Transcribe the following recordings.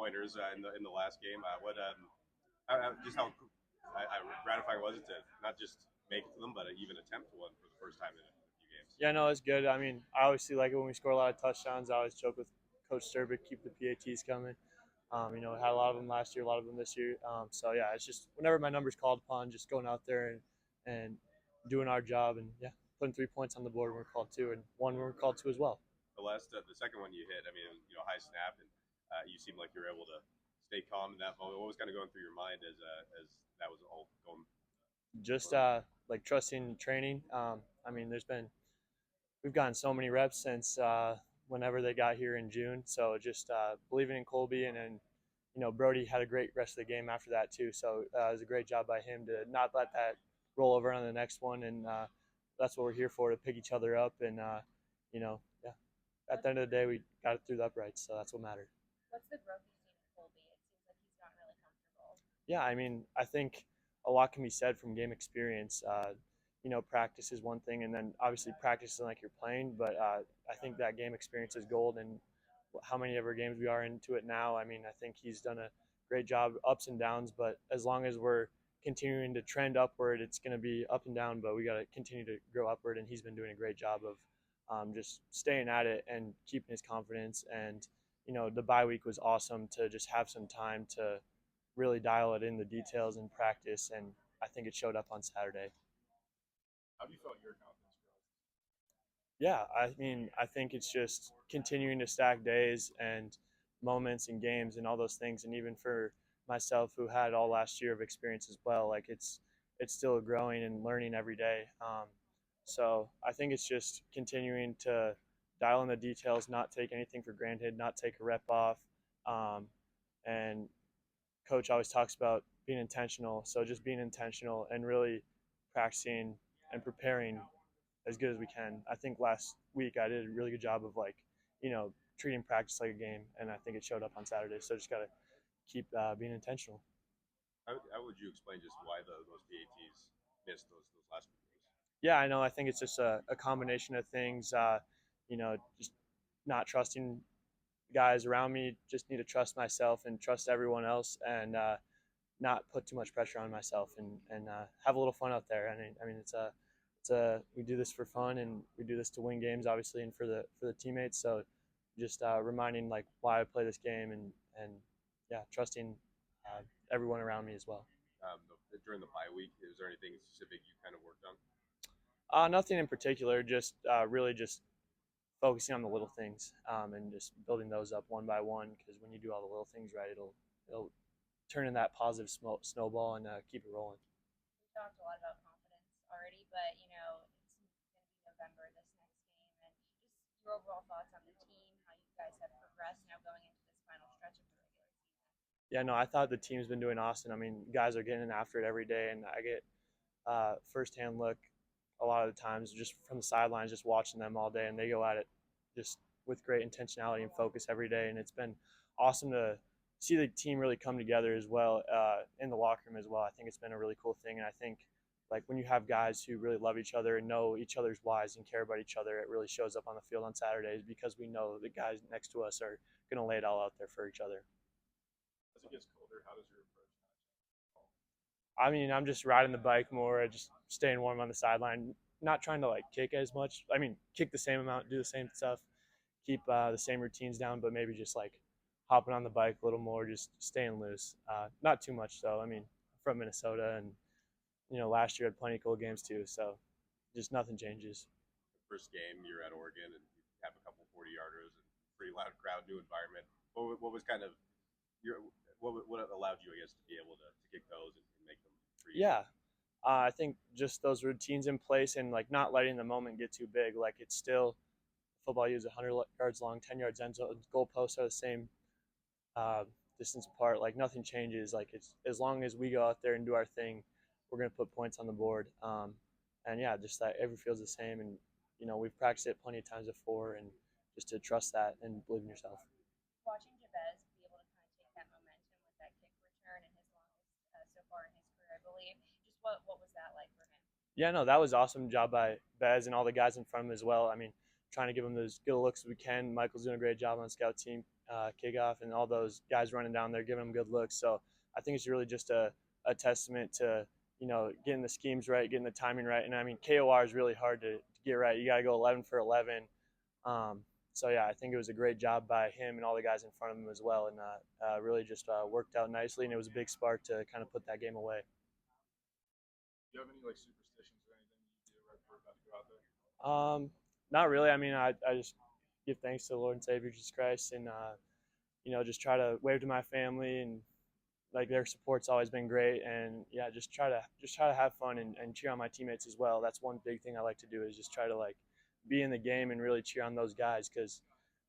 pointers in the last game. Just how gratifying was it to not just make them, but even attempt one for the first time in a few games? Yeah, no, it's good. I mean, I obviously like it when we score a lot of touchdowns. I always joke with Coach Sturbick, keep the PATs coming. Had a lot of them last year, a lot of them this year. So yeah, it's just whenever my number's called upon, just going out there and doing our job, and yeah, putting 3 points on the board when we're called to, and one when we're called to as well. The second one you hit, I mean, high snap, and you seemed like you were able to stay calm in that moment. What was kind of going through your mind as that was all going? Just like trusting training. I mean, we've gotten so many reps since whenever they got here in June. So just believing in Colby, and then Brody had a great rest of the game after that too. So it was a great job by him to not let that roll over on the next one, and that's what we're here for, to pick each other up. And yeah, at the end of the day, we got it through the uprights, so that's what mattered. What's the growth you've seen in Colby? It seems like he's gotten really comfortable. Yeah, I mean, I think a lot can be said from game experience. Practice is one thing, and then obviously practice isn't like you're playing, but I think that game experience is gold. And how many ever games we are into it now, I mean, I think he's done a great job, ups and downs, but as long as we're continuing to trend upward, it's going to be up and down, but we got to continue to grow upward, and he's been doing a great job of just staying at it and keeping his confidence. And the bye week was awesome to just have some time to really dial it in the details in practice, and I think it showed up on Saturday. How have you felt your confidence grow? Yeah, I mean, I think it's just continuing to stack days and moments and games and all those things, and even for myself, who had all last year of experience as well, like it's still growing and learning every day. So I think it's just continuing to dial in the details, not take anything for granted, not take a rep off, and coach always talks about being intentional. So just being intentional and really practicing and preparing as good as we can. I think last week I did a really good job of treating practice like a game, and I think it showed up on Saturday. So just gotta keep being intentional. How would you explain just why those PATs missed those last few games? Yeah, I know. I think it's just a combination of things. Just not trusting guys around me. Just need to trust myself and trust everyone else, and not put too much pressure on myself, and have a little fun out there. I mean, we do this for fun, and we do this to win games, obviously, and for the teammates. So just reminding like why I play this game, and yeah, trusting everyone around me as well. During the bye week, is there anything specific you kind of worked on? Nothing in particular. Just really just focusing on the little things, and just building those up one by one. Because when you do all the little things right, it'll turn in that positive snowball and keep it rolling. We talked a lot about confidence already, but it's going to be November this next game, and just your overall thoughts on the team, how you guys have progressed now going into this final stretch of the regular season. Yeah, no, I thought the team's been doing awesome. I mean, guys are getting after it every day, and I get firsthand look a lot of the times just from the sidelines, just watching them all day, and they go at it just with great intentionality and focus every day. And it's been awesome to see the team really come together as well in the locker room as well. I think it's been a really cool thing, and I think like when you have guys who really love each other and know each other's whys and care about each other, it really shows up on the field on Saturdays, because we know the guys next to us are going to lay it all out there for each other. As it gets colder, how does your approach change? I mean, I'm just riding the bike more, just staying warm on the sideline, not trying to like kick as much. I mean, kick the same amount, do the same stuff, keep the same routines down, but maybe just like hopping on the bike a little more, just staying loose. Not too much though. I mean, I'm from Minnesota, and last year had plenty of cool games too, so just nothing changes. First game, you're at Oregon, and you have a couple 40-yarders and pretty loud crowd, new environment. What was kind of what allowed you, I guess, to be able to kick those and make them free? Yeah, I think just those routines in place, and like not letting the moment get too big. Like it's still football. Is 100 yards long, 10 yards end zone. Goalposts are the same distance apart. Like nothing changes. Like it's as long as we go out there and do our thing, we're gonna put points on the board. And yeah, just that every field's the same, and we've practiced it plenty of times before, and just to trust that and believe in yourself. Watching Jabez be able to kind of take that momentum with that kick return and his longest so far in his career, I believe. Just what was that like for him? Yeah, no, that was awesome job by Bez and all the guys in front of him as well. I mean, trying to give them as good looks as we can. Michael's doing a great job on scout team kickoff, and all those guys running down there giving them good looks. So I think it's really just a testament to getting the schemes right, getting the timing right. And I mean, KOR is really hard to get right. You got to go 11 for 11. So yeah, I think it was a great job by him and all the guys in front of him as well, and really just worked out nicely. And it was a big spark to kind of put that game away. Do you have any like superstitions or anything you do right before about to go out there? Not really. I mean, I just give thanks to the Lord and Savior Jesus Christ, and just try to wave to my family, and like their support's always been great. And yeah, just try to have fun and cheer on my teammates as well. That's one big thing I like to do, is just try to like be in the game and really cheer on those guys, because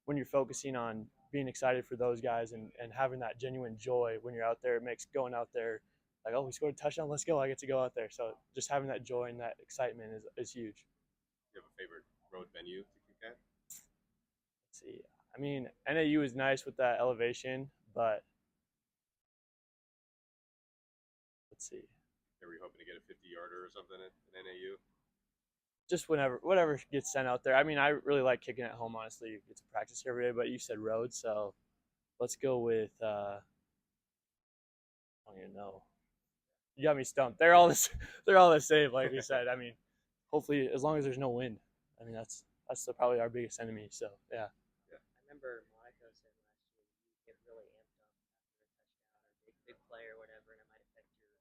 when you're focusing on being excited for those guys and having that genuine joy when you're out there, it makes going out there like, oh, we scored a touchdown, let's go, I get to go out there. So just having that joy and that excitement is huge. Do you have a favorite road venue to kick at? Let's see. I mean, NAU is nice with that elevation, but let's see. Are we hoping to get a 50-yarder or something at NAU? Just whatever gets sent out there. I mean, I really like kicking at home, honestly. You get to practice every day, but you said road, so let's go with I don't even know. You got me stumped. They're all the same, like we said. I mean, hopefully, as long as there's no wind. I mean, that's probably our biggest enemy. So yeah. I remember Monaco said last year you get really amped up after a touchdown or big play or whatever, and it might affect your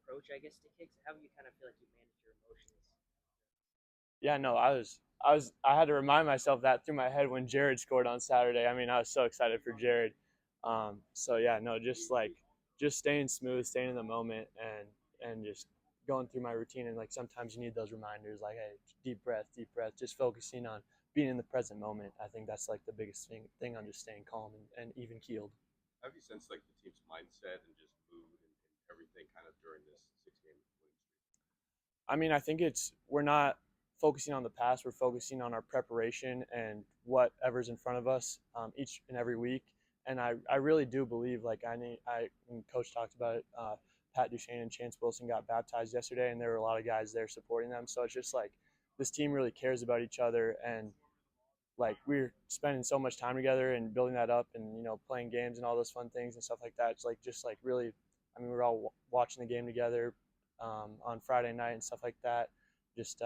approach, I guess, to kicks. How do you kind of feel like you manage your emotions? Yeah, no, I had to remind myself that through my head when Jared scored on Saturday. I mean, I was so excited for Jared. So yeah, no, just staying smooth, staying in the moment, and just going through my routine. And like sometimes you need those reminders, like, hey, deep breath, just focusing on being in the present moment. I think that's like the biggest thing on just staying calm and even keeled. How have you sensed like the team's mindset and just mood and everything kind of during this 6-game winning streak? I mean, I think we're not focusing on the past. We're focusing on our preparation and whatever's in front of us each and every week. And I really do believe, like and Coach talked about it, Pat Duchesne and Chance Wilson got baptized yesterday, and there were a lot of guys there supporting them. So it's just like this team really cares about each other, and like we're spending so much time together and building that up, and playing games and all those fun things and stuff like that. It's like just like really, I mean, we're all watching the game together on Friday night and stuff like that. Just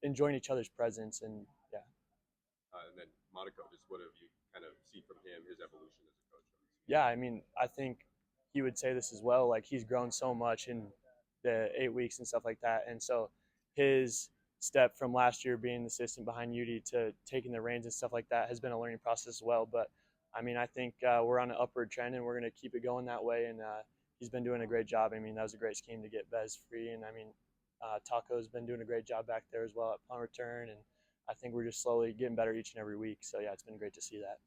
enjoying each other's presence, and yeah. And then Monaco, just what have you kind of seen from him, his evolution as a coach? Yeah, I mean, I think he would say this as well. Like he's grown so much in the 8 weeks and stuff like that, and so his step from last year being the assistant behind UD to taking the reins and stuff like that has been a learning process as well. But I mean, I think we're on an upward trend, and we're going to keep it going that way. And he's been doing a great job. I mean, that was a great scheme to get Bez free, and I mean, Taco's been doing a great job back there as well at punt return, and I think we're just slowly getting better each and every week. So yeah, it's been great to see that.